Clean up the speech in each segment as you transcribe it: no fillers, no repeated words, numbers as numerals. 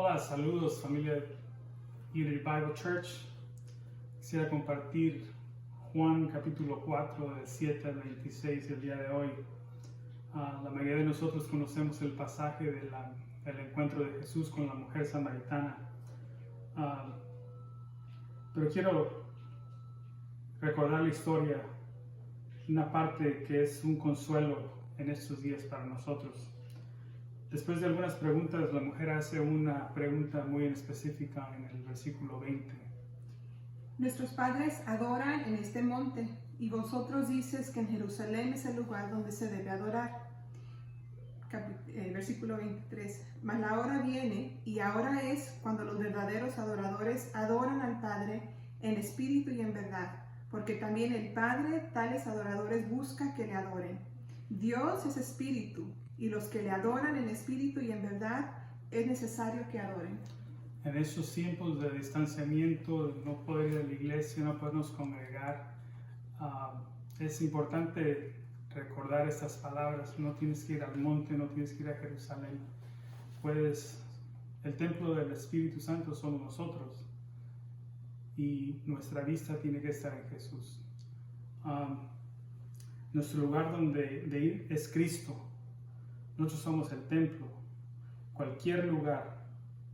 Hola, saludos familia Unity Bible Church. Quisiera compartir Juan capítulo 4 del 7 al 26 el día de hoy. La mayoría de nosotros conocemos el pasaje del encuentro de Jesús con la mujer samaritana. Pero quiero recordar la historia, una parte que es un consuelo en estos días para nosotros. Después de algunas preguntas, la mujer hace una pregunta muy específica en el versículo 20. Nuestros padres adoran en este monte, y vosotros dices que en Jerusalén es el lugar donde se debe adorar. Versículo 23. Mas la hora viene, y ahora es, cuando los verdaderos adoradores adoran al Padre en espíritu y en verdad, porque también el Padre tales adoradores busca que le adoren. Dios es espíritu, y los que le adoran en espíritu y en verdad es necesario que adoren. En esos tiempos de distanciamiento, de no poder ir a la iglesia, no podernos congregar, es importante recordar estas palabras. No tienes que ir al monte, no tienes que ir a Jerusalén. El templo del Espíritu Santo somos nosotros, y nuestra vista tiene que estar en Jesús. Nuestro lugar de ir es Cristo. Nosotros somos el templo. Cualquier lugar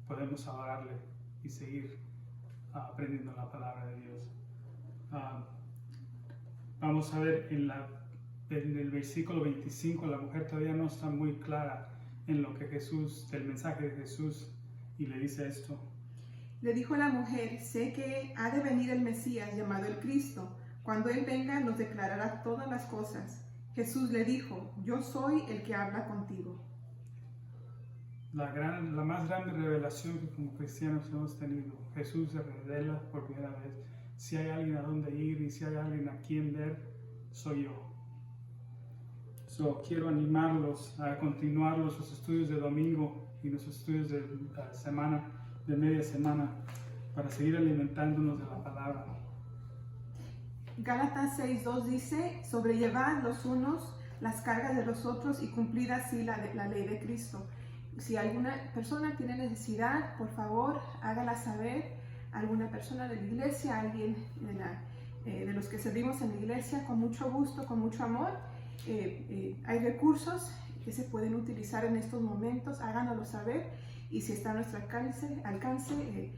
podemos adorarle y seguir aprendiendo la palabra de Dios. Vamos a ver en el versículo 25, la mujer todavía no está muy clara en lo que del mensaje de Jesús, y le dice esto. Le dijo la mujer: sé que ha de venir el Mesías, llamado el Cristo. Cuando Él venga, nos declarará todas las cosas. Jesús le dijo: yo soy el que habla contigo. La más grande revelación que como cristianos hemos tenido. Jesús se revela por primera vez. Si hay alguien a dónde ir y si hay alguien a quien ver, soy yo. Quiero animarlos a continuar nuestros estudios de domingo y nuestros estudios de media semana, para seguir alimentándonos de la palabra. Gálatas 6:2 dice: sobrellevad los unos las cargas de los otros y cumplid así la ley de Cristo. Si alguna persona tiene necesidad, por favor, hágala saber a alguna persona de la iglesia, a alguien de los que servimos en la iglesia, con mucho gusto, con mucho amor. Hay recursos que se pueden utilizar en estos momentos, háganoslo saber, y si está a nuestro alcance,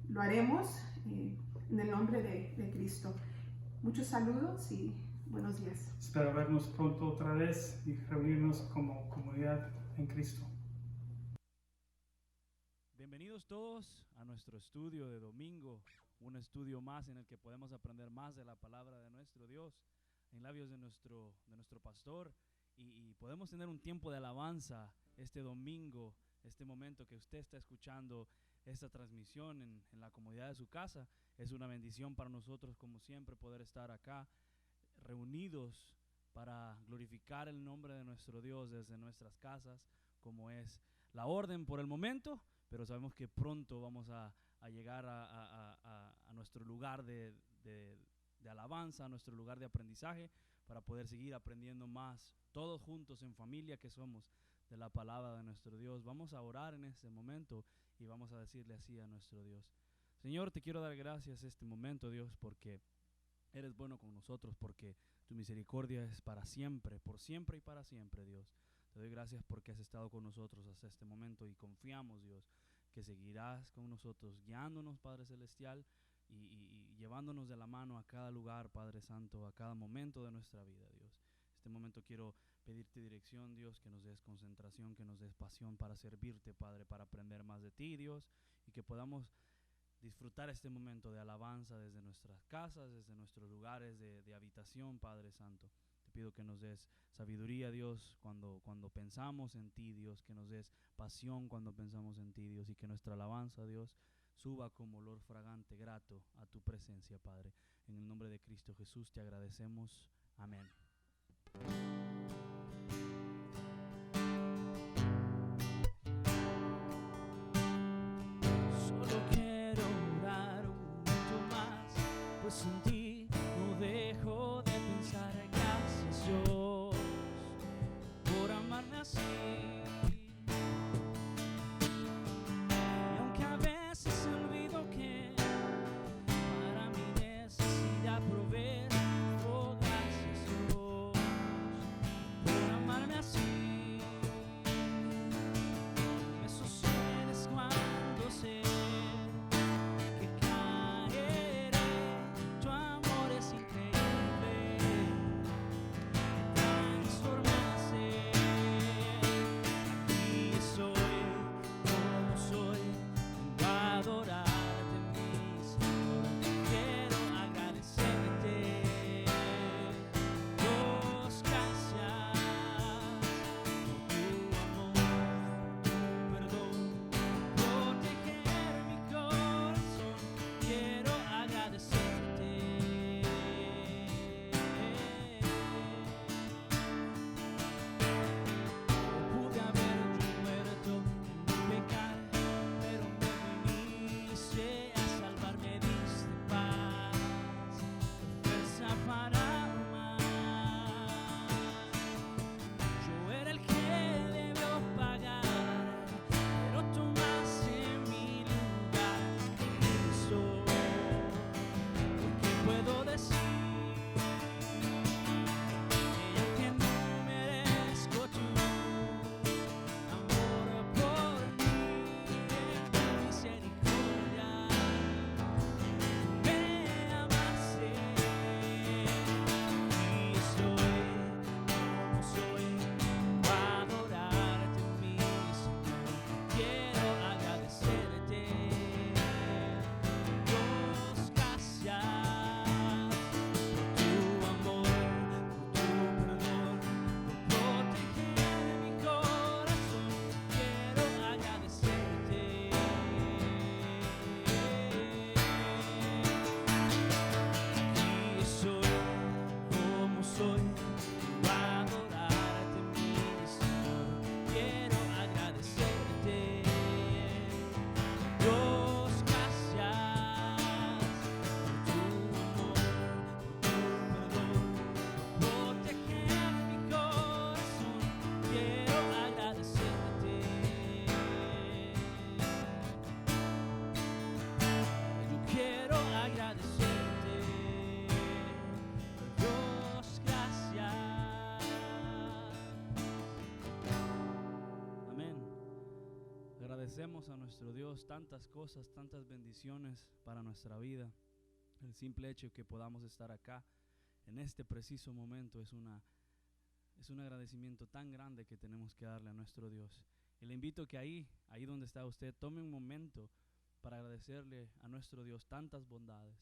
lo haremos en el nombre de Cristo. Muchos saludos y buenos días. Espero vernos pronto otra vez y reunirnos como comunidad en Cristo. Bienvenidos todos a nuestro estudio de domingo, un estudio más en el que podemos aprender más de la palabra de nuestro Dios, en labios de nuestro pastor, y podemos tener un tiempo de alabanza este domingo, este momento que usted está escuchando esta transmisión en la comodidad de su casa. Es una bendición para nosotros, como siempre, poder estar acá reunidos para glorificar el nombre de nuestro Dios desde nuestras casas, como es la orden por el momento, pero sabemos que pronto vamos a llegar a nuestro lugar de alabanza, a nuestro lugar de aprendizaje, para poder seguir aprendiendo más, todos juntos en familia que somos, de la palabra de nuestro Dios. Vamos a orar en este momento y vamos a decirle así a nuestro Dios: Señor, te quiero dar gracias este momento, Dios, porque eres bueno con nosotros, porque tu misericordia es para siempre, por siempre y para siempre, Dios. Te doy gracias porque has estado con nosotros hasta este momento, y confiamos, Dios, que seguirás con nosotros, guiándonos, Padre Celestial, y llevándonos de la mano a cada lugar, Padre Santo, a cada momento de nuestra vida, Dios. Este momento quiero pedirte dirección, Dios, que nos des concentración, que nos des pasión para servirte, Padre, para aprender más de ti, Dios, y que podamos disfrutar este momento de alabanza desde nuestras casas, desde nuestros lugares de habitación, Padre Santo. Te pido que nos des sabiduría, Dios, cuando pensamos en ti, Dios, que nos des pasión cuando pensamos en ti, Dios, y que nuestra alabanza, Dios, suba como olor fragante, grato a tu presencia, Padre. En el nombre de Cristo Jesús te agradecemos. Amén. Solo quiero orar un momento más, pues en ti no dejo de pensar. Gracias, Dios, por amarme así. agradecemos a nuestro Dios tantas cosas, tantas bendiciones para nuestra vida. El simple hecho de que podamos estar acá en este preciso momento es un agradecimiento tan grande que tenemos que darle a nuestro Dios. Y le invito que ahí donde está usted, tome un momento para agradecerle a nuestro Dios tantas bondades,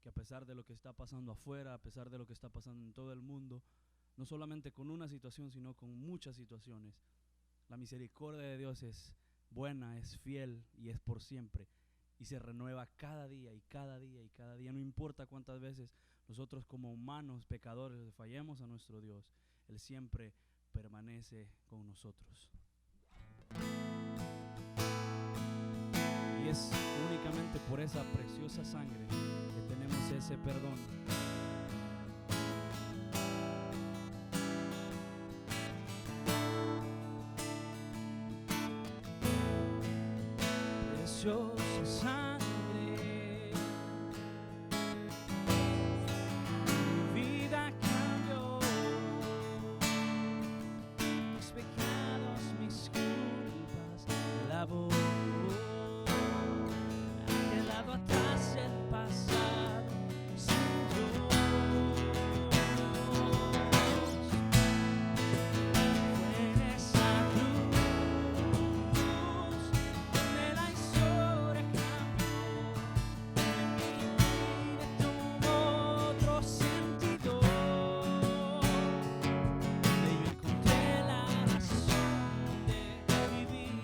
que a pesar de lo que está pasando afuera, a pesar de lo que está pasando en todo el mundo, no solamente con una situación, sino con muchas situaciones, la misericordia de Dios es buena, es fiel y es por siempre. Y se renueva cada día y cada día y cada día. No importa cuántas veces nosotros como humanos, pecadores, le fallemos a nuestro Dios, Él siempre permanece con nosotros. Y es únicamente por esa preciosa sangre que tenemos ese perdón. Preciosa sangre, mi vida cambió, mis pecados, mis culpas, lavó, ha quedado atrás el pasado, sin Dios. Fue en esa cruz donde la historia cambió, mi vida tomó otro sentido. De yo encontré la razón de vivir.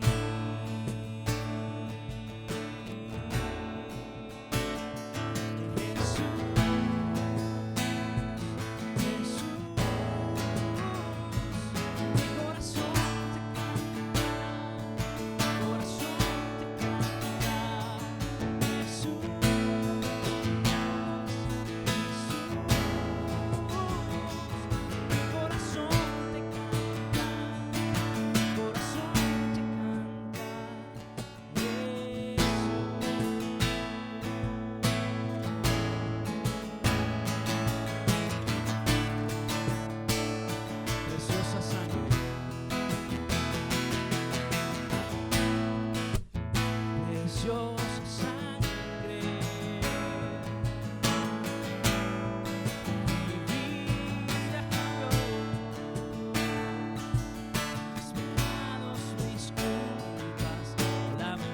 Preciosa sangre, preciosa sangre, mi vida cambió, mis pecados, mis culpas, lavó,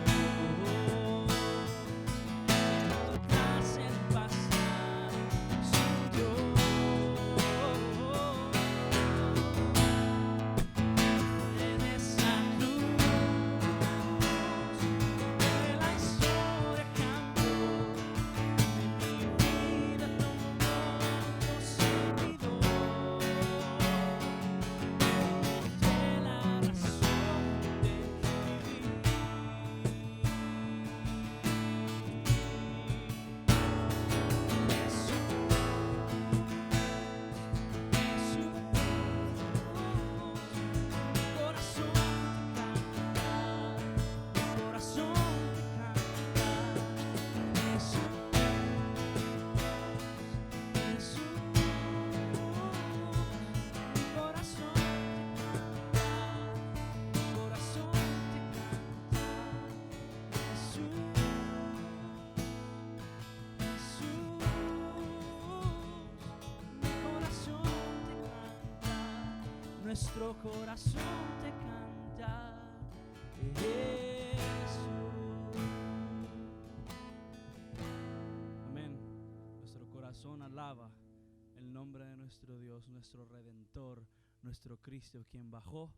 atrás el pasado, sin Dios. En esa cruz, donde la historia cambió, mi vida tomó otro sentido. Encontré la razón de vivir. Nuestro corazón te canta, Jesús. Amén. Nuestro corazón alaba el nombre de nuestro Dios, nuestro Redentor, nuestro Cristo, quien bajó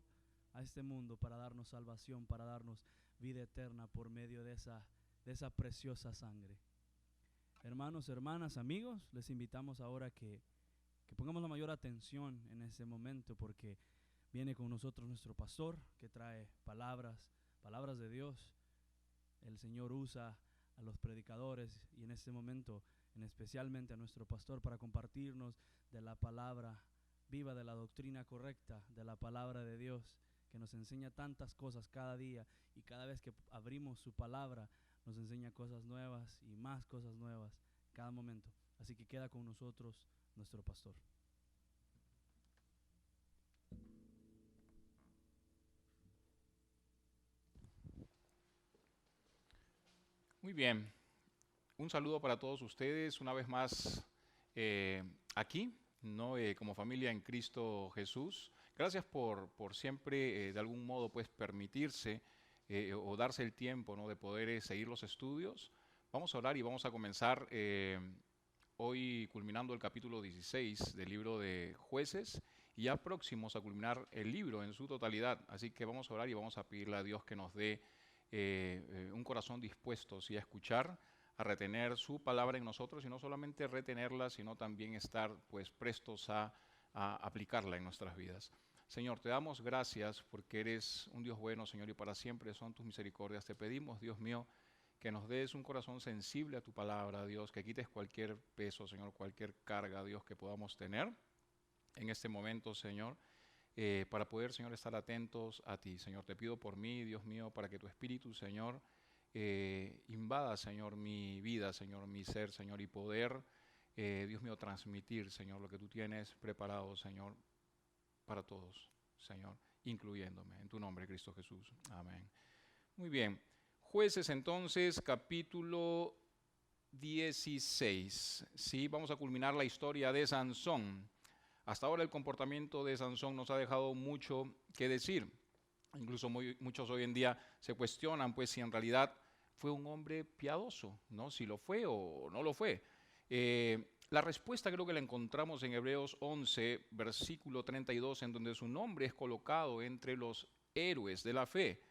a este mundo para darnos salvación, para darnos vida eterna por medio de esa preciosa sangre. Hermanos, hermanas, amigos, les invitamos ahora que pongamos la mayor atención en ese momento, porque viene con nosotros nuestro pastor que trae palabras de Dios. El Señor usa a los predicadores y en este momento especialmente a nuestro pastor para compartirnos de la palabra viva, de la doctrina correcta, de la palabra de Dios, que nos enseña tantas cosas cada día, y cada vez que abrimos su palabra nos enseña cosas nuevas y más cosas nuevas cada momento. Así que queda con nosotros nuestro pastor. Muy bien, un saludo para todos ustedes una vez más aquí, ¿no? Como familia en Cristo Jesús. Gracias por siempre, de algún modo, pues permitirse o darse el tiempo, ¿no? De poder seguir los estudios. Vamos a orar y vamos a comenzar hoy culminando el capítulo 16 del libro de Jueces y ya próximos a culminar el libro en su totalidad. Así que vamos a orar y vamos a pedirle a Dios que nos dé un corazón dispuesto ¿sí? A escuchar, a retener su palabra en nosotros y no solamente retenerla, sino también estar pues prestos a aplicarla en nuestras vidas. Señor, te damos gracias porque eres un Dios bueno, Señor, y para siempre son tus misericordias. Te pedimos, Dios mío, que nos des un corazón sensible a tu palabra, Dios, que quites cualquier peso, Señor, cualquier carga, Dios, que podamos tener en este momento, Señor, para poder, Señor, estar atentos a ti. Señor, te pido por mí, Dios mío, para que tu Espíritu, Señor, invada, Señor, mi vida, Señor, mi ser, Señor, y poder, Dios mío, transmitir, Señor, lo que tú tienes preparado, Señor, para todos, Señor, incluyéndome. En tu nombre, Cristo Jesús. Amén. Muy bien. Jueces, entonces, capítulo 16. Sí, vamos a culminar la historia de Sansón. Hasta ahora el comportamiento de Sansón nos ha dejado mucho que decir. Incluso muchos hoy en día se cuestionan pues si en realidad fue un hombre piadoso, ¿no? Si lo fue o no lo fue. La respuesta creo que la encontramos en Hebreos 11, versículo 32, en donde su nombre es colocado entre los héroes de la fe.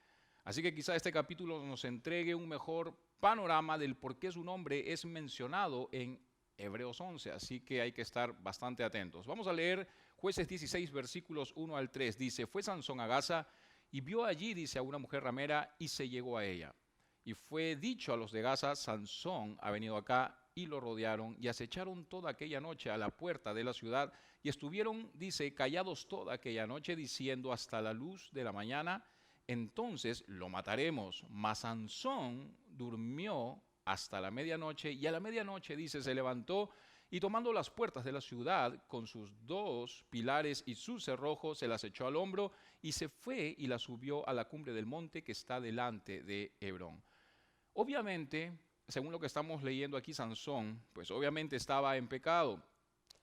Así que quizá este capítulo nos entregue un mejor panorama del por qué su nombre es mencionado en Hebreos 11, así que hay que estar bastante atentos. Vamos a leer Jueces 16, versículos 1 al 3. Dice, fue Sansón a Gaza y vio allí, dice, a una mujer ramera y se llegó a ella. Y fue dicho a los de Gaza, Sansón ha venido acá, y lo rodearon y acecharon toda aquella noche a la puerta de la ciudad y estuvieron, dice, callados toda aquella noche, diciendo hasta la luz de la mañana, entonces lo mataremos. Mas Sansón durmió hasta la medianoche, y a la medianoche, dice, se levantó y tomando las puertas de la ciudad con sus dos pilares y sus cerrojos, se las echó al hombro y se fue y la subió a la cumbre del monte que está delante de Hebrón. Obviamente, según lo que estamos leyendo aquí, Sansón, pues obviamente estaba en pecado.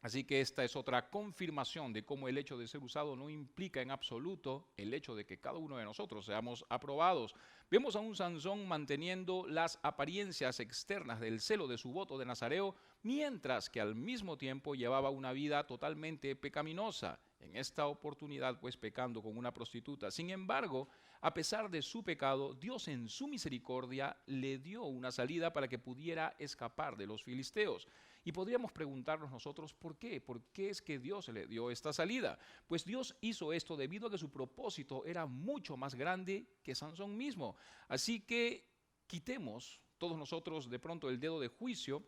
Así que esta es otra confirmación de cómo el hecho de ser usado no implica en absoluto el hecho de que cada uno de nosotros seamos aprobados. Vemos a un Sansón manteniendo las apariencias externas del celo de su voto de nazareo, mientras que al mismo tiempo llevaba una vida totalmente pecaminosa. En esta oportunidad, pues pecando con una prostituta. Sin embargo, a pesar de su pecado, Dios en su misericordia le dio una salida para que pudiera escapar de los filisteos. Y podríamos preguntarnos nosotros, ¿por qué? ¿Por qué es que Dios le dio esta salida? Pues Dios hizo esto debido a que su propósito era mucho más grande que Sansón mismo. Así que quitemos todos nosotros de pronto el dedo de juicio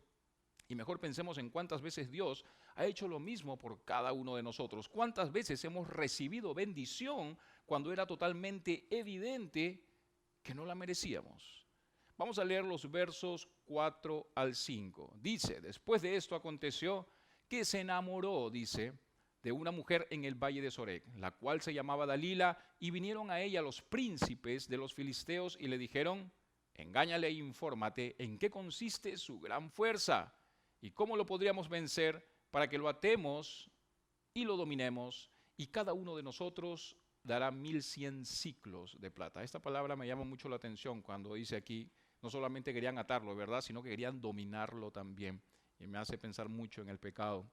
y mejor pensemos en cuántas veces Dios ha hecho lo mismo por cada uno de nosotros. Cuántas veces hemos recibido bendición cuando era totalmente evidente que no la merecíamos. Vamos a leer los versos 4 al 5. Dice, después de esto aconteció que se enamoró, dice, de una mujer en el valle de Sorek, la cual se llamaba Dalila, y vinieron a ella los príncipes de los filisteos y le dijeron, engáñale e infórmate en qué consiste su gran fuerza y cómo lo podríamos vencer para que lo atemos y lo dominemos, y cada uno de nosotros dará 1100 siclos de plata. Esta palabra me llama mucho la atención cuando dice aquí, no solamente querían atarlo, ¿verdad?, sino que querían dominarlo también. Y me hace pensar mucho en el pecado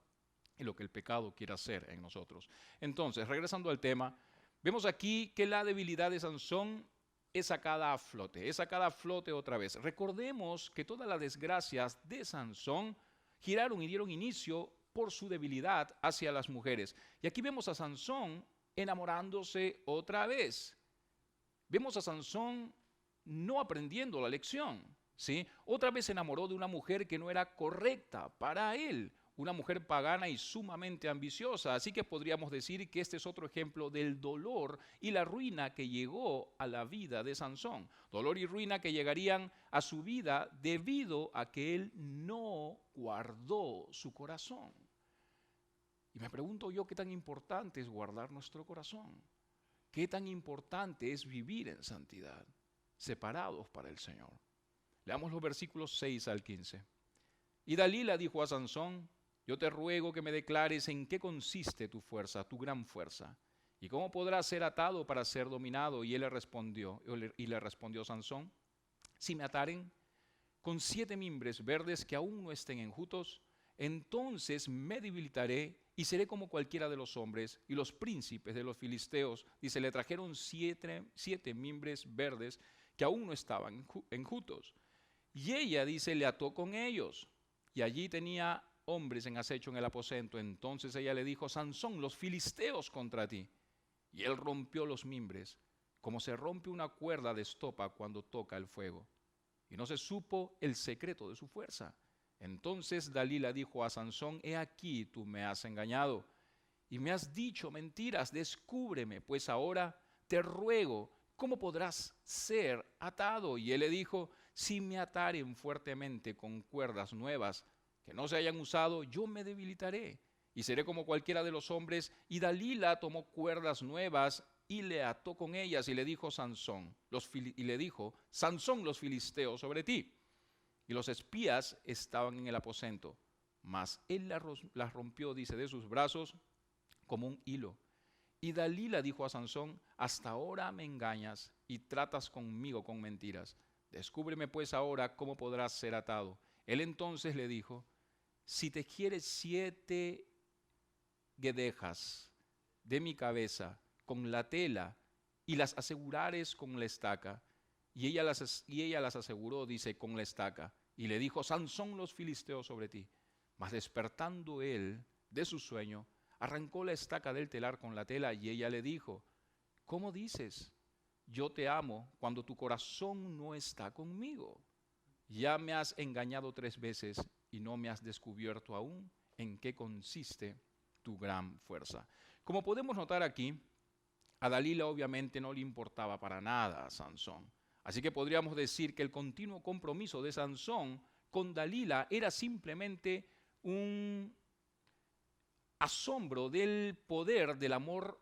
y lo que el pecado quiere hacer en nosotros. Entonces, regresando al tema, vemos aquí que la debilidad de Sansón es sacada a flote otra vez. Recordemos que todas las desgracias de Sansón giraron y dieron inicio por su debilidad hacia las mujeres. Y aquí vemos a Sansón enamorándose otra vez. Vemos a Sansón no aprendiendo la lección, ¿sí? Otra vez se enamoró de una mujer que no era correcta para él, una mujer pagana y sumamente ambiciosa. Así que podríamos decir que este es otro ejemplo del dolor y la ruina que llegó a la vida de Sansón. Dolor y ruina que llegarían a su vida debido a que él no guardó su corazón. Y me pregunto yo, ¿qué tan importante es guardar nuestro corazón? ¿Qué tan importante es vivir en santidad, separados para el Señor? Leamos los versículos 6 al 15. Y Dalila dijo a Sansón: yo te ruego que me declares en qué consiste tu fuerza, tu gran fuerza, y cómo podrás ser atado para ser dominado. Y le respondió Sansón: si me ataren con 7 mimbres verdes que aún no estén enjutos, entonces me debilitaré y seré como cualquiera de los hombres. Y los príncipes de los filisteos, dice, le trajeron 7 mimbres verdes que aún no estaban enjutos. Y ella, dice, le ató con ellos. Y allí tenía hombres en acecho en el aposento. Entonces ella le dijo: Sansón, los filisteos contra ti. Y él rompió los mimbres, como se rompe una cuerda de estopa cuando toca el fuego. Y no se supo el secreto de su fuerza. Entonces Dalila dijo a Sansón: he aquí, tú me has engañado y me has dicho mentiras. Descúbreme, pues ahora te ruego, ¿cómo podrás ser atado? Y él le dijo: si me ataren fuertemente con cuerdas nuevas que no se hayan usado, yo me debilitaré y seré como cualquiera de los hombres. Y Dalila tomó cuerdas nuevas y le ató con ellas, y le dijo: Sansón, los filisteos sobre ti. Y los espías estaban en el aposento, mas él las rompió, dice, de sus brazos como un hilo. Y Dalila dijo a Sansón: hasta ahora me engañas y tratas conmigo con mentiras. Descúbreme pues ahora cómo podrás ser atado. Él entonces le dijo: si te quieres 7 guedejas de mi cabeza con la tela y las asegurares con la estaca. Y ella las aseguró, dice, con la estaca. Y le dijo: Sansón, los filisteos sobre ti. Mas despertando él de su sueño, arrancó la estaca del telar con la tela. Y ella le dijo: ¿cómo dices, yo te amo, cuando tu corazón no está conmigo? Ya me has engañado 3 veces y no me has descubierto aún en qué consiste tu gran fuerza. Como podemos notar aquí, a Dalila obviamente no le importaba para nada a Sansón. Así que podríamos decir que el continuo compromiso de Sansón con Dalila era simplemente un asombro del poder del amor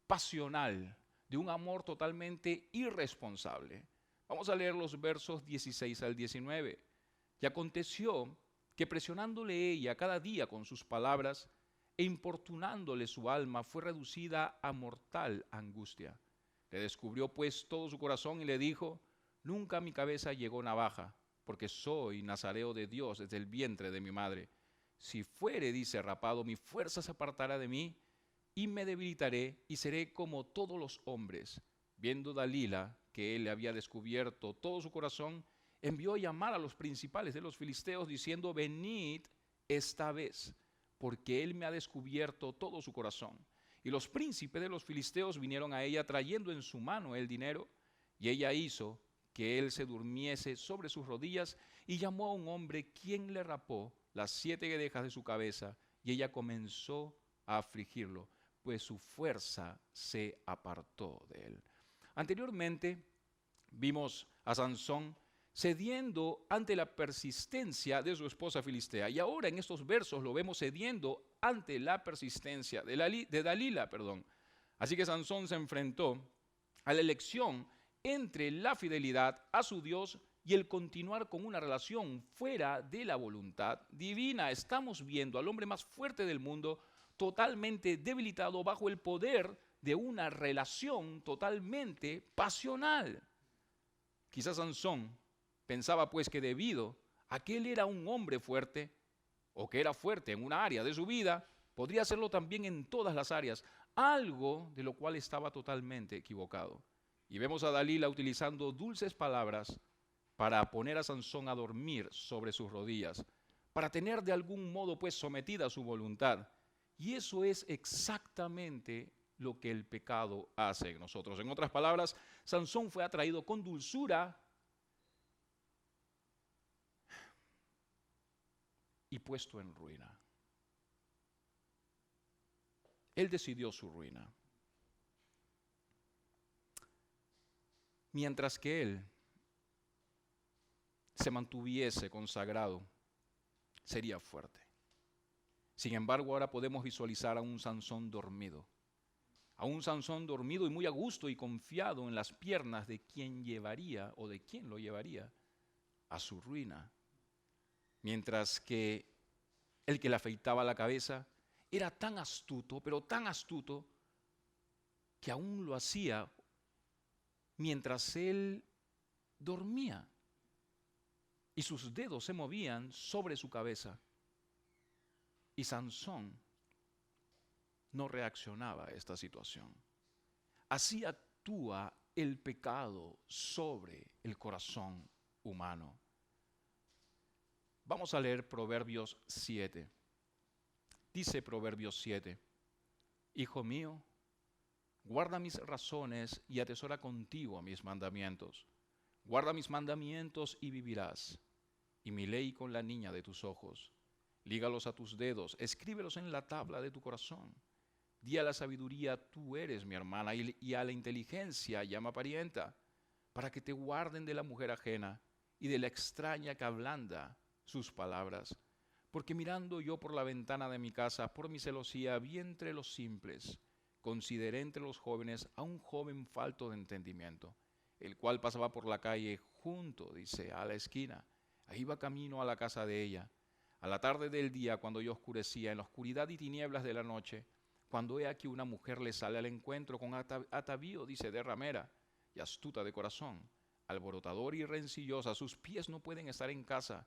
pasional, de un amor totalmente irresponsable. Vamos a leer los versos 16 al 19. Y aconteció que presionándole ella cada día con sus palabras e importunándole su alma, fue reducida a mortal angustia. Le descubrió pues todo su corazón y le dijo: nunca a mi cabeza llegó navaja, porque soy nazareo de Dios desde el vientre de mi madre. Si fuere, dice, rapado, mi fuerza se apartará de mí y me debilitaré y seré como todos los hombres. Viendo Dalila que él le había descubierto todo su corazón, envió a llamar a los principales de los filisteos diciendo: venid esta vez, porque él me ha descubierto todo su corazón. Y los príncipes de los filisteos vinieron a ella trayendo en su mano el dinero, y ella hizo que él se durmiese sobre sus rodillas y llamó a un hombre, quien le rapó las 7 guedejas de su cabeza, y ella comenzó a afligirlo, pues su fuerza se apartó de él. Anteriormente vimos a Sansón cediendo ante la persistencia de su esposa filistea, y ahora en estos versos lo vemos cediendo ante la persistencia de Dalila. Así que Sansón se enfrentó a la elección entre la fidelidad a su Dios y el continuar con una relación fuera de la voluntad divina. Estamos viendo al hombre más fuerte del mundo totalmente debilitado bajo el poder de una relación totalmente pasional. Quizás Sansón pensaba pues que debido a que él era un hombre fuerte, o que era fuerte en una área de su vida, podría hacerlo también en todas las áreas, algo de lo cual estaba totalmente equivocado. Y vemos a Dalila utilizando dulces palabras para poner a Sansón a dormir sobre sus rodillas, para tener de algún modo pues sometida su voluntad. Y eso es exactamente lo que el pecado hace en nosotros. En otras palabras, Sansón fue atraído con dulzura y puesto en ruina. Él decidió su ruina. Mientras que él se mantuviese consagrado, sería fuerte. Sin embargo, ahora podemos visualizar a un Sansón dormido. A un Sansón dormido y muy a gusto y confiado en las piernas de quien llevaría o de quien lo llevaría a su ruina. Mientras que el que le afeitaba la cabeza era tan astuto, pero tan astuto, que aún lo hacía mientras él dormía. Y sus dedos se movían sobre su cabeza. Y Sansón no reaccionaba a esta situación. Así actúa el pecado sobre el corazón humano. Vamos a leer Proverbios 7. Dice Proverbios 7, Hijo mío, guarda mis razones y atesora contigo mis mandamientos. Guarda mis mandamientos y vivirás, y mi ley con la niña de tus ojos. Lígalos a tus dedos, escríbelos en la tabla de tu corazón. Di a la sabiduría, tú eres mi hermana, y a la inteligencia llama parienta, para que te guarden de la mujer ajena y de la extraña que ablanda sus palabras. Porque mirando yo por la ventana de mi casa, por mi celosía, vi entre los simples, consideré entre los jóvenes a un joven falto de entendimiento, el cual pasaba por la calle junto, dice, a la esquina. Ahí iba camino a la casa de ella. A la tarde del día, cuando yo oscurecía, en la oscuridad y tinieblas de la noche, cuando he aquí una mujer le sale al encuentro con atavío, dice, de ramera y astuta de corazón, alborotadora y rencillosa, sus pies no pueden estar en casa.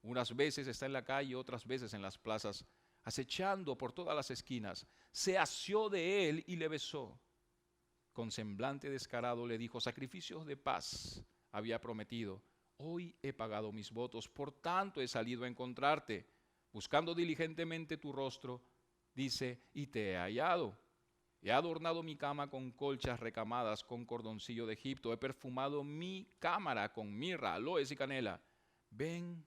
Unas veces está en la calle, otras veces en las plazas, acechando por todas las esquinas. Se asió de él y le besó. Con semblante descarado le dijo, sacrificios de paz había prometido. Hoy he pagado mis votos, por tanto he salido a encontrarte. Buscando diligentemente tu rostro, dice, y te he hallado. He adornado mi cama con colchas recamadas con cordoncillo de Egipto. He perfumado mi cámara con mirra, aloes y canela. Ven,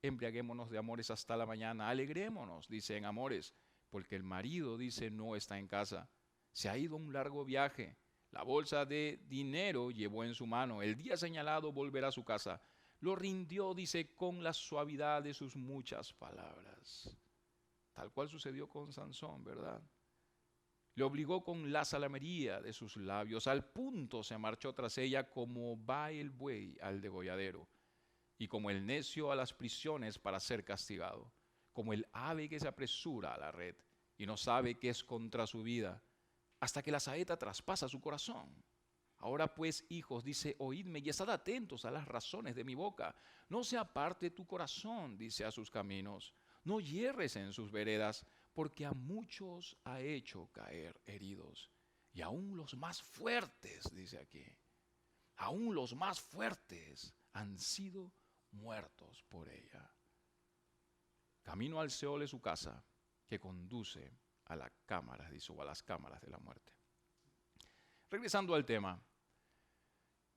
embriaguémonos de amores hasta la mañana. Alegrémonos, dice, en amores, porque el marido, dice, no está en casa. Se ha ido a un largo viaje. La bolsa de dinero llevó en su mano. El día señalado volverá a su casa. Lo rindió, dice, con la suavidad de sus muchas palabras. Tal cual sucedió con Sansón, ¿verdad? Le obligó con la salamería de sus labios. Al punto se marchó tras ella como va el buey al degolladero, y como el necio a las prisiones para ser castigado, como el ave que se apresura a la red y no sabe que es contra su vida, hasta que la saeta traspasa su corazón. Ahora pues, hijos, dice, oídme y estad atentos a las razones de mi boca. No se aparte tu corazón, dice, a sus caminos. No hierres en sus veredas, porque a muchos ha hecho caer heridos. Y aún los más fuertes, dice aquí, aún los más fuertes han sido muertos por ella. Camino al Seol es su casa, que conduce a las cámaras, dice, o a las cámaras de la muerte. Regresando al tema,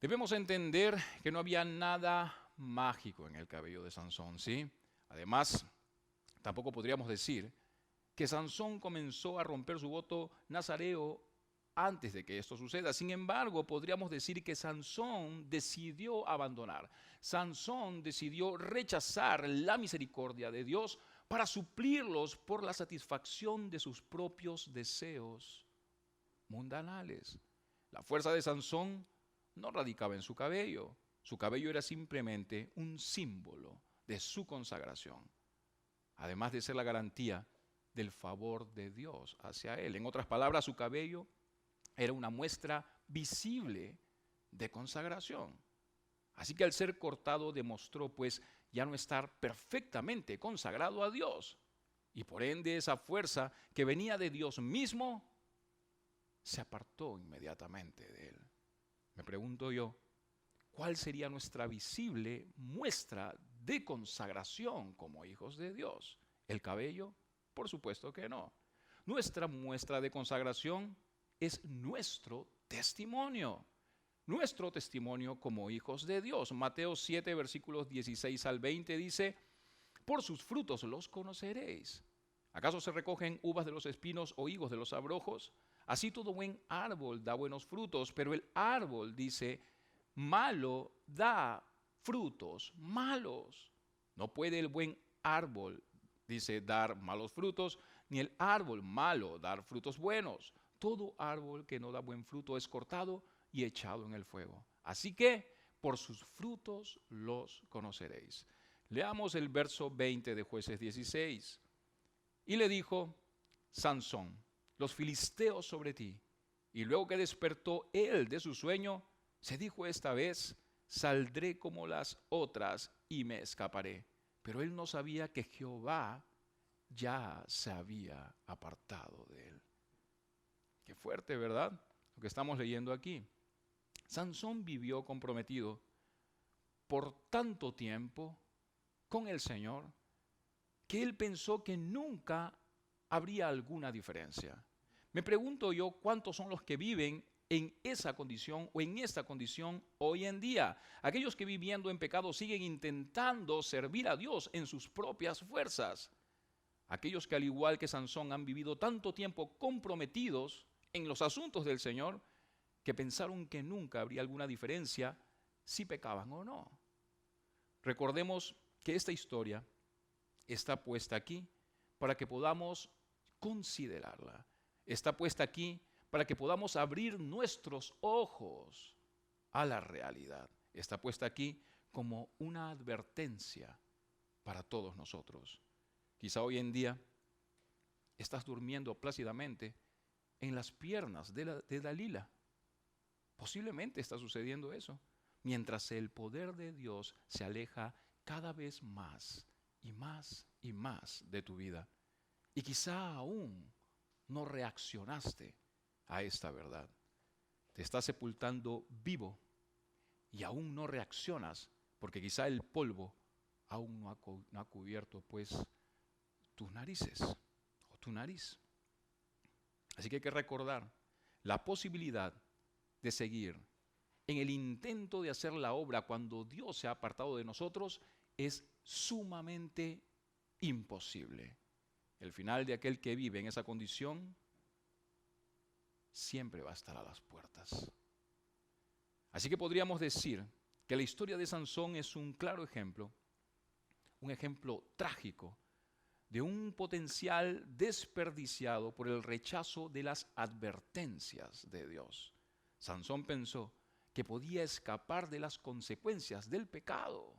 debemos entender que no había nada mágico en el cabello de Sansón, ¿sí? Además, tampoco podríamos decir que Sansón comenzó a romper su voto nazareo antes de que esto suceda. Sin embargo, podríamos decir que Sansón decidió abandonar. Sansón decidió rechazar la misericordia de Dios para suplirlos por la satisfacción de sus propios deseos mundanales. La fuerza de Sansón no radicaba en su cabello. Su cabello era simplemente un símbolo de su consagración, además de ser la garantía del favor de Dios hacia él. En otras palabras, su cabello era una muestra visible de consagración. Así que al ser cortado demostró pues ya no estar perfectamente consagrado a Dios. Y por ende esa fuerza que venía de Dios mismo se apartó inmediatamente de él. Me pregunto yo, ¿cuál sería nuestra visible muestra de consagración como hijos de Dios? ¿El cabello? Por supuesto que no. Nuestra muestra de consagración es nuestro testimonio como hijos de Dios. Mateo 7, versículos 16 al 20 dice, por sus frutos los conoceréis. ¿Acaso se recogen uvas de los espinos o higos de los abrojos? Así todo buen árbol da buenos frutos, pero el árbol, dice, malo da frutos malos. No puede el buen árbol, dice, dar malos frutos, ni el árbol malo dar frutos buenos. Todo árbol que no da buen fruto es cortado y echado en el fuego. Así que por sus frutos los conoceréis. Leamos el verso 20 de Jueces 16. Y le dijo Sansón, los filisteos sobre ti. Y luego que despertó él de su sueño, se dijo esta vez, saldré como las otras y me escaparé. Pero él no sabía que Jehová ya se había apartado de él. Qué fuerte, ¿verdad? Lo que estamos leyendo aquí. Sansón vivió comprometido por tanto tiempo con el Señor que él pensó que nunca habría alguna diferencia. Me pregunto yo cuántos son los que viven en esa condición o en esta condición hoy en día. Aquellos que viviendo en pecado siguen intentando servir a Dios en sus propias fuerzas. Aquellos que al igual que Sansón han vivido tanto tiempo comprometidos en los asuntos del Señor que pensaron que nunca habría alguna diferencia si pecaban o no. Recordemos que esta historia está puesta aquí para que podamos considerarla. Está puesta aquí para que podamos abrir nuestros ojos a la realidad. Está puesta aquí como una advertencia para todos nosotros. Quizá hoy en día estás durmiendo plácidamente en las piernas de Dalila. Posiblemente está sucediendo eso, mientras el poder de Dios se aleja cada vez más y más y más de tu vida. Y quizá aún no reaccionaste a esta verdad. Te está sepultando vivo y aún no reaccionas porque quizá el polvo aún no ha cubierto pues tus narices o tu nariz. Así que hay que recordar la posibilidad de seguir en el intento de hacer la obra cuando Dios se ha apartado de nosotros es sumamente imposible. El final de aquel que vive en esa condición siempre va a estar a las puertas. Así que podríamos decir que la historia de Sansón es un claro ejemplo, un ejemplo trágico de un potencial desperdiciado por el rechazo de las advertencias de Dios. Sansón pensó que podía escapar de las consecuencias del pecado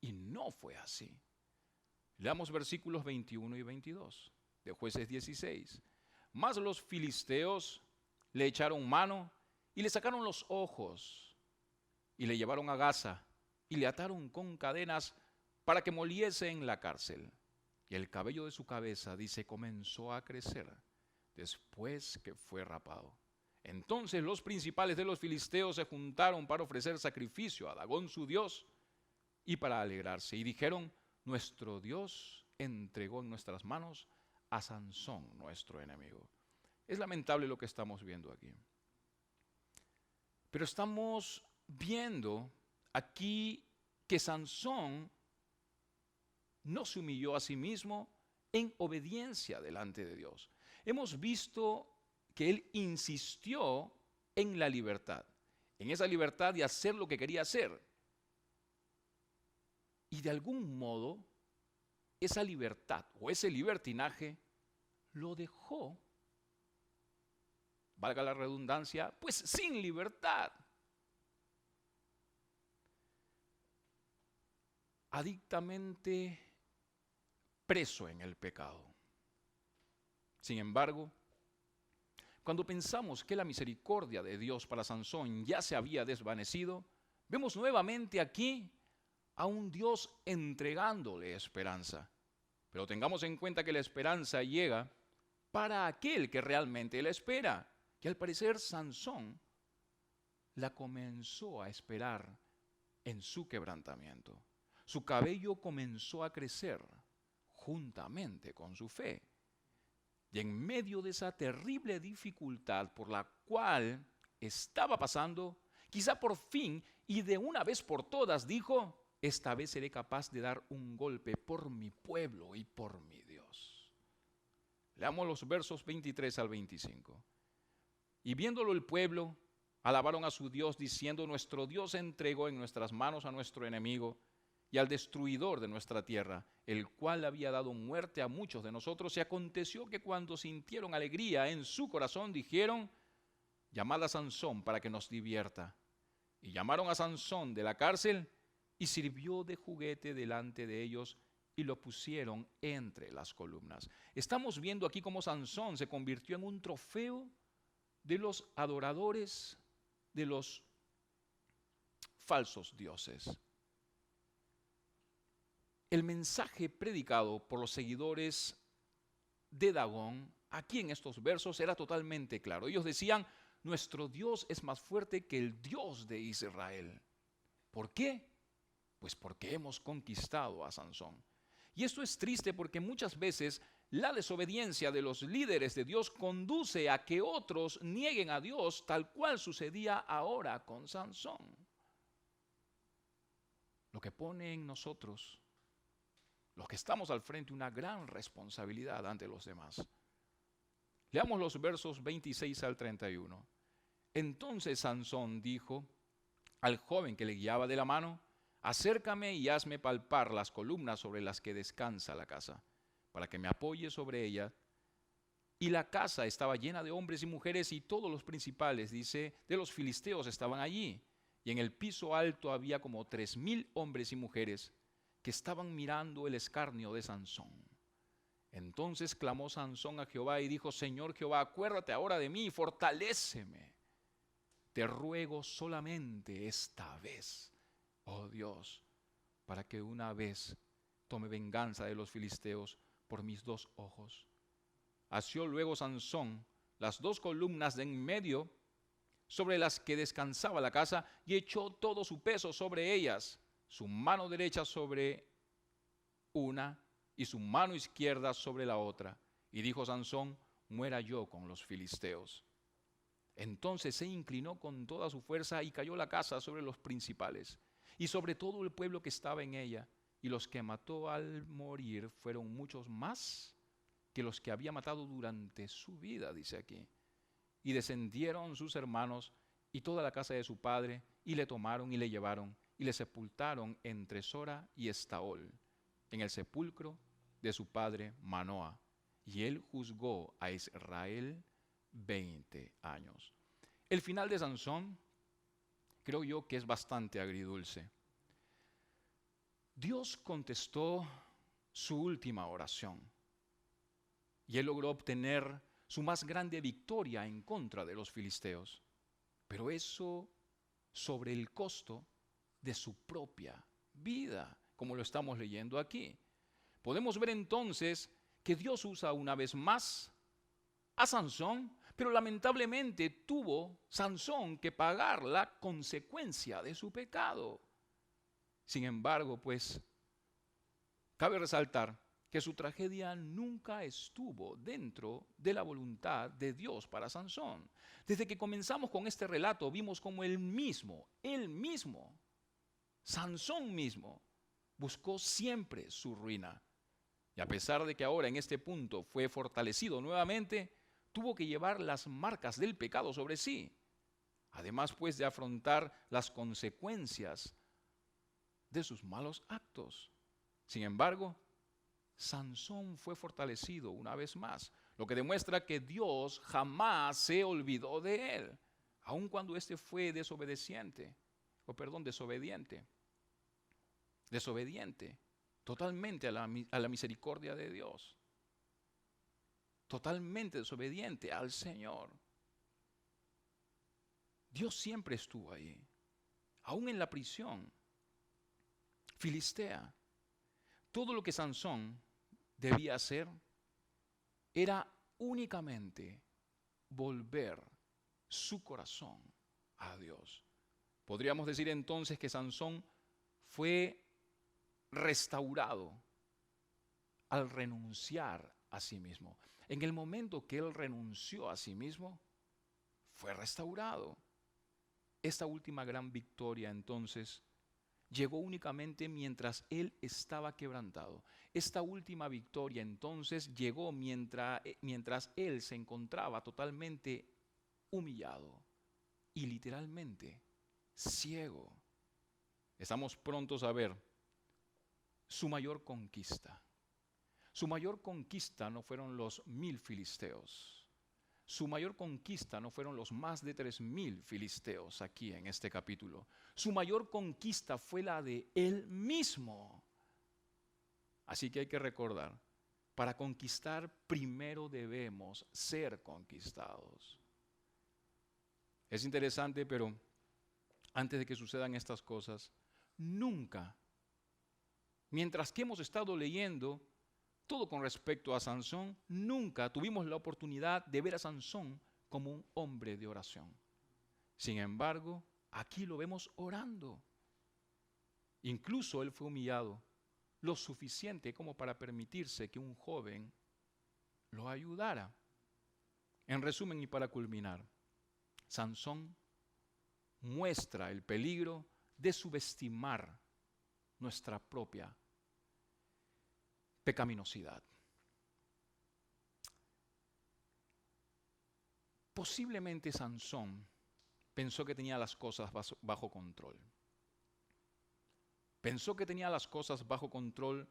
y no fue así. Leamos versículos 21 y 22 de Jueces 16. Mas los filisteos le echaron mano y le sacaron los ojos y le llevaron a Gaza y le ataron con cadenas para que moliese en la cárcel. Y el cabello de su cabeza, dice, comenzó a crecer después que fue rapado. Entonces los principales de los filisteos se juntaron para ofrecer sacrificio a Dagón su dios y para alegrarse. Y dijeron, nuestro Dios entregó en nuestras manos a Sansón, nuestro enemigo. Es lamentable lo que estamos viendo aquí. Pero estamos viendo aquí que Sansón no se humilló a sí mismo en obediencia delante de Dios. Hemos visto que él insistió en la libertad, en esa libertad de hacer lo que quería hacer. Y de algún modo, esa libertad o ese libertinaje lo dejó, valga la redundancia, pues sin libertad. Adictamente preso en el pecado. Sin embargo, cuando pensamos que la misericordia de Dios para Sansón ya se había desvanecido, vemos nuevamente aquí a un Dios entregándole esperanza. Pero tengamos en cuenta que la esperanza llega para aquel que realmente la espera. Que al parecer Sansón la comenzó a esperar en su quebrantamiento. Su cabello comenzó a crecer juntamente con su fe. Y en medio de esa terrible dificultad por la cual estaba pasando, quizá por fin y de una vez por todas dijo, esta vez seré capaz de dar un golpe por mi pueblo y por mi Dios. Leamos los versos 23 al 25. Y viéndolo el pueblo, alabaron a su Dios diciendo, nuestro Dios entregó en nuestras manos a nuestro enemigo y al destruidor de nuestra tierra, el cual había dado muerte a muchos de nosotros. Y aconteció que cuando sintieron alegría en su corazón, dijeron, llamad a Sansón para que nos divierta. Y llamaron a Sansón de la cárcel y sirvió de juguete delante de ellos y lo pusieron entre las columnas. Estamos viendo aquí cómo Sansón se convirtió en un trofeo de los adoradores de los falsos dioses. El mensaje predicado por los seguidores de Dagón aquí en estos versos era totalmente claro. Ellos decían: nuestro Dios es más fuerte que el Dios de Israel. ¿Por qué? Pues porque hemos conquistado a Sansón. Y esto es triste porque muchas veces la desobediencia de los líderes de Dios conduce a que otros nieguen a Dios, tal cual sucedía ahora con Sansón. Lo que pone en nosotros, los que estamos al frente, una gran responsabilidad ante los demás. Leamos los versos 26 al 31. Entonces Sansón dijo al joven que le guiaba de la mano: acércame y hazme palpar las columnas sobre las que descansa la casa, para que me apoye sobre ella. Y la casa estaba llena de hombres y mujeres, y todos los principales, dice, de los filisteos estaban allí. Y en el piso alto había como 3,000 hombres y mujeres que estaban mirando el escarnio de Sansón. Entonces clamó Sansón a Jehová y dijo: Señor Jehová, acuérdate ahora de mí y fortaléceme. Te ruego solamente esta vez, oh Dios, para que una vez tome venganza de los filisteos por mis 2 ojos. Asió luego Sansón las 2 columnas de en medio sobre las que descansaba la casa y echó todo su peso sobre ellas, su mano derecha sobre una y su mano izquierda sobre la otra. Y dijo Sansón: muera yo con los filisteos. Entonces se inclinó con toda su fuerza y cayó la casa sobre los principales y sobre todo el pueblo que estaba en ella, y los que mató al morir fueron muchos más que los que había matado durante su vida, dice aquí. Y descendieron sus hermanos y toda la casa de su padre, y le tomaron y le llevaron, y le sepultaron entre Sora y Estaol, en el sepulcro de su padre Manoa. Y él juzgó a Israel 20 años. El final de Sansón creo yo que es bastante agridulce. Dios contestó su última oración y él logró obtener su más grande victoria en contra de los filisteos, pero eso sobre el costo de su propia vida, como lo estamos leyendo aquí. Podemos ver entonces que Dios usa una vez más a Sansón, pero lamentablemente tuvo Sansón que pagar la consecuencia de su pecado. Sin embargo, pues, cabe resaltar que su tragedia nunca estuvo dentro de la voluntad de Dios para Sansón. Desde que comenzamos con este relato, vimos como él mismo, Sansón mismo, buscó siempre su ruina. Y a pesar de que ahora en este punto fue fortalecido nuevamente, tuvo que llevar las marcas del pecado sobre sí. Además, pues, de afrontar las consecuencias de sus malos actos. Sin embargo, Sansón fue fortalecido una vez más, lo que demuestra que Dios jamás se olvidó de él, aun cuando éste fue desobediente, totalmente a la misericordia de Dios, totalmente desobediente al Señor. Dios siempre estuvo ahí, aún en la prisión filistea. Todo lo que Sansón debía hacer era únicamente volver su corazón a Dios. Podríamos decir entonces que Sansón fue restaurado al renunciar a sí mismo. En el momento que él renunció a sí mismo, fue restaurado. Esta última gran victoria entonces llegó únicamente mientras él estaba quebrantado. Esta última victoria entonces llegó mientras él se encontraba totalmente humillado y literalmente ciego. Estamos prontos a ver su mayor conquista. Su mayor conquista no fueron los 1000 filisteos. su mayor conquista no fueron los más de 3,000 filisteos aquí en este capítulo. Su mayor conquista fue la de él mismo. Así que hay que recordar, para conquistar primero debemos ser conquistados. Es interesante, pero antes de que sucedan estas cosas, nunca, mientras que hemos estado leyendo todo con respecto a Sansón, nunca tuvimos la oportunidad de ver a Sansón como un hombre de oración. Sin embargo, aquí lo vemos orando. Incluso él fue humillado lo suficiente como para permitirse que un joven lo ayudara. En resumen y para culminar, Sansón muestra el peligro de subestimar nuestra propia pecaminosidad. Posiblemente Sansón pensó que tenía las cosas bajo control. Pensó que tenía las cosas bajo control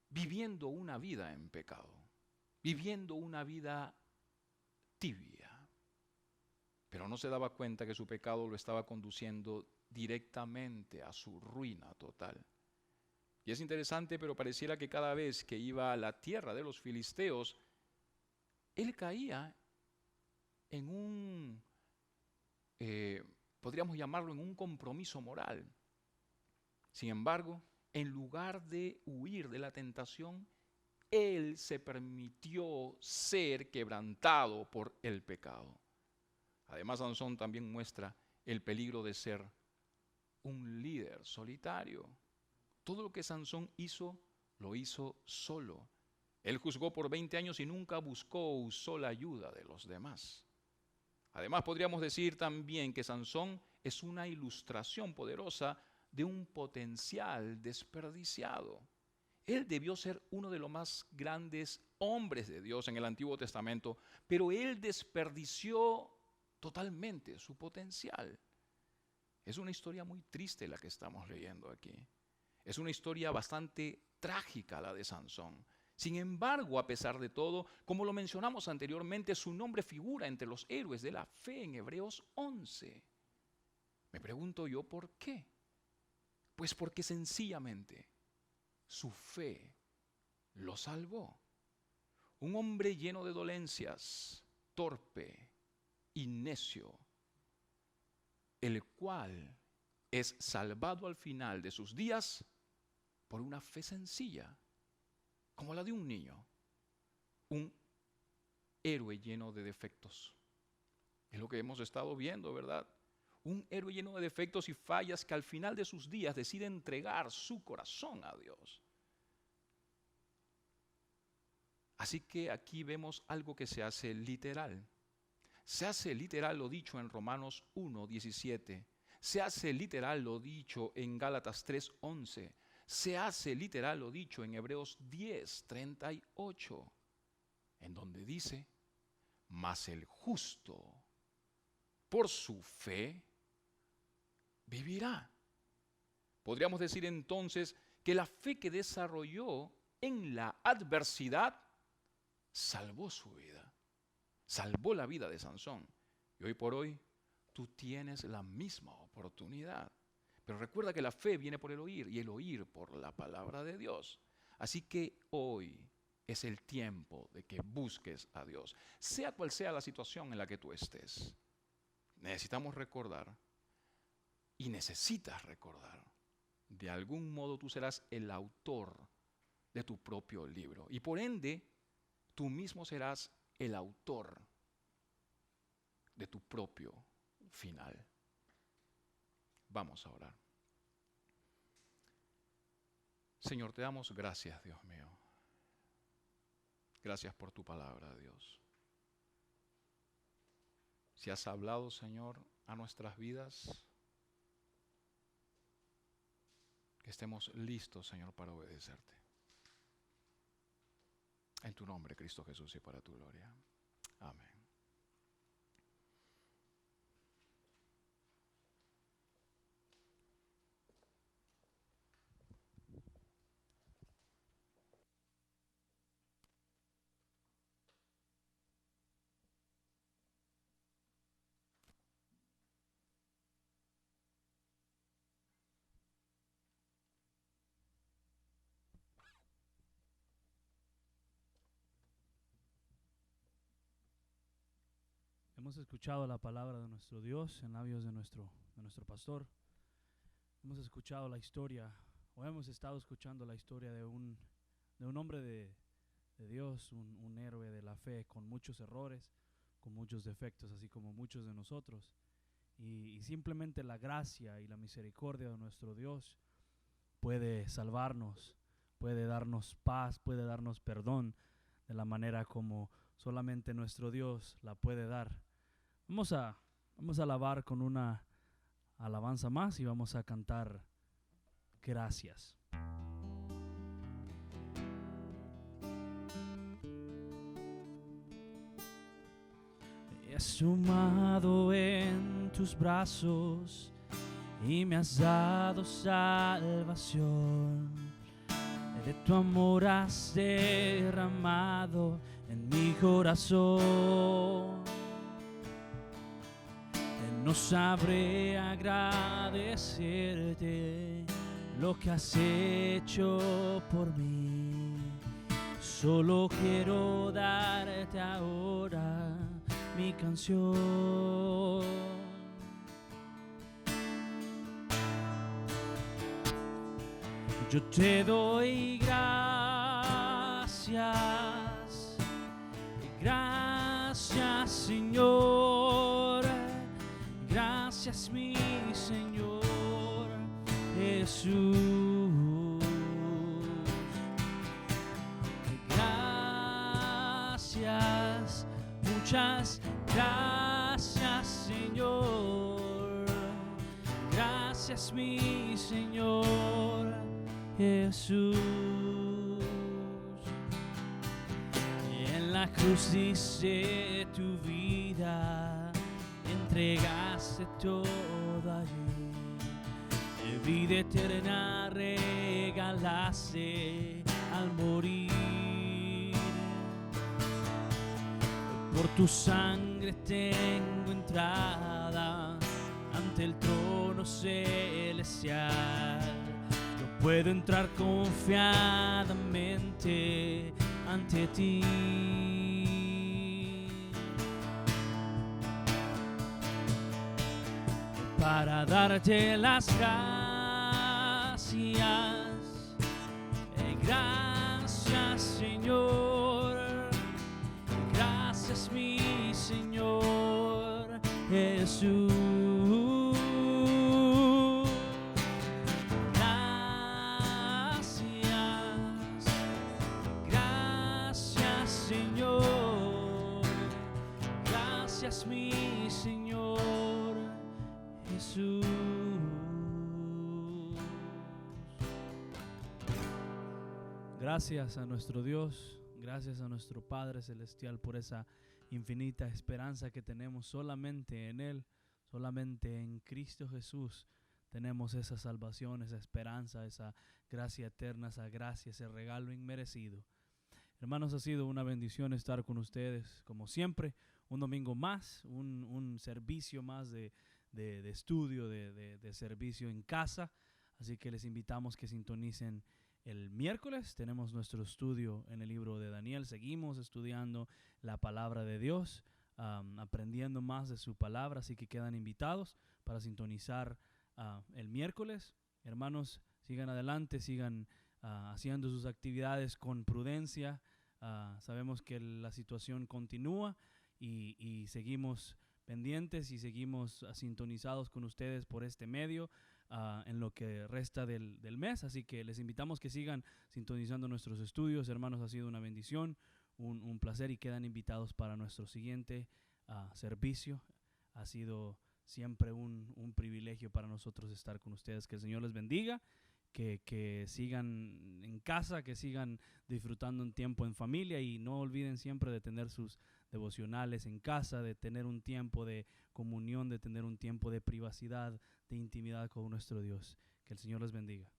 viviendo una vida en pecado, viviendo una vida tibia. Pero no se daba cuenta que su pecado lo estaba conduciendo directamente a su ruina total. Y es interesante, pero pareciera que cada vez que iba a la tierra de los filisteos, él caía en un, podríamos llamarlo, en un compromiso moral. Sin embargo, en lugar de huir de la tentación, él se permitió ser quebrantado por el pecado. Además, Sansón también muestra el peligro de ser un líder solitario. Todo lo que Sansón hizo, lo hizo solo. Él juzgó por 20 años y nunca buscó o usó la ayuda de los demás. Además, podríamos decir también que Sansón es una ilustración poderosa de un potencial desperdiciado. Él debió ser uno de los más grandes hombres de Dios en el Antiguo Testamento, pero él desperdició totalmente su potencial. Es una historia muy triste la que estamos leyendo aquí. Es una historia bastante trágica la de Sansón. Sin embargo, a pesar de todo, como lo mencionamos anteriormente, su nombre figura entre los héroes de la fe en Hebreos 11. Me pregunto yo, ¿por qué? Pues porque sencillamente su fe lo salvó. Un hombre lleno de dolencias, torpe y necio, el cual es salvado al final de sus días por una fe sencilla, como la de un niño, un héroe lleno de defectos. Es lo que hemos estado viendo, ¿verdad? Un héroe lleno de defectos y fallas que al final de sus días decide entregar su corazón a Dios. Así que aquí vemos algo que se hace literal. Se hace literal lo dicho en Romanos 1:17. Se hace literal lo dicho en Gálatas 3:11. Se hace literal lo dicho en Hebreos 10:38, en donde dice: mas el justo por su fe vivirá. Podríamos decir entonces que la fe que desarrolló en la adversidad salvó su vida, salvó la vida de Sansón. Y hoy por hoy tú tienes la misma oportunidad. Pero recuerda que la fe viene por el oír y el oír por la palabra de Dios. Así que hoy es el tiempo de que busques a Dios. Sea cual sea la situación en la que tú estés, necesitamos recordar y necesitas recordar. De algún modo tú serás el autor de tu propio libro. Y por ende, tú mismo serás el autor de tu propio final. Vamos a orar. Señor, te damos gracias, Dios mío. Gracias por tu palabra, Dios. Si has hablado, Señor, a nuestras vidas, que estemos listos, Señor, para obedecerte. En tu nombre, Cristo Jesús, y para tu gloria. Amén. Hemos escuchado la palabra de nuestro Dios en labios de nuestro pastor. Hemos escuchado la historia, o hemos estado escuchando la historia de un hombre de Dios, un héroe de la fe con muchos errores, con muchos defectos, así como muchos de nosotros. Y simplemente la gracia y la misericordia de nuestro Dios puede salvarnos, puede darnos paz, puede darnos perdón de la manera como solamente nuestro Dios la puede dar. Vamos a alabar con una alabanza más y vamos a cantar gracias. Me has sumado en tus brazos y me has dado salvación. De tu amor has derramado en mi corazón. No sabré agradecerte lo que has hecho por mí. Solo quiero darte ahora mi canción. Yo te doy gracias, gracias Señor, gracias mi Señor Jesús. Gracias, muchas gracias Señor, gracias mi Señor Jesús. En la cruz diste tu vida, entregaste todo allí. Vida eterna regalaste al morir. Por tu sangre tengo entrada ante el trono celestial. Puedo entrar confiadamente ante ti. Para darte las gracias. Gracias Señor. Gracias mi Señor Jesús. Gracias mi Señor Jesús. Gracias a nuestro Dios, gracias a nuestro Padre Celestial por esa infinita esperanza que tenemos solamente en Él, solamente en Cristo Jesús. Tenemos esa salvación, esa esperanza, esa gracia eterna, esa gracia, ese regalo inmerecido. Hermanos, ha sido una bendición estar con ustedes, como siempre. Un domingo más, un servicio más de estudio, de servicio en casa. Así que les invitamos que sintonicen el miércoles. Tenemos nuestro estudio en el libro de Daniel. Seguimos estudiando la palabra de Dios, aprendiendo más de su palabra. Así que quedan invitados para sintonizar el miércoles. Hermanos, sigan adelante, sigan haciendo sus actividades con prudencia. Sabemos que la situación continúa. Y seguimos pendientes y seguimos sintonizados con ustedes por este medio en lo que resta del mes. Así que les invitamos que sigan sintonizando nuestros estudios. Hermanos, ha sido una bendición, un placer y quedan invitados para nuestro siguiente servicio. Ha sido siempre un privilegio para nosotros estar con ustedes. Que el Señor les bendiga. Que sigan en casa, que sigan disfrutando un tiempo en familia y no olviden siempre de tener sus devocionales en casa, de tener un tiempo de comunión, de tener un tiempo de privacidad, de intimidad con nuestro Dios. Que el Señor les bendiga.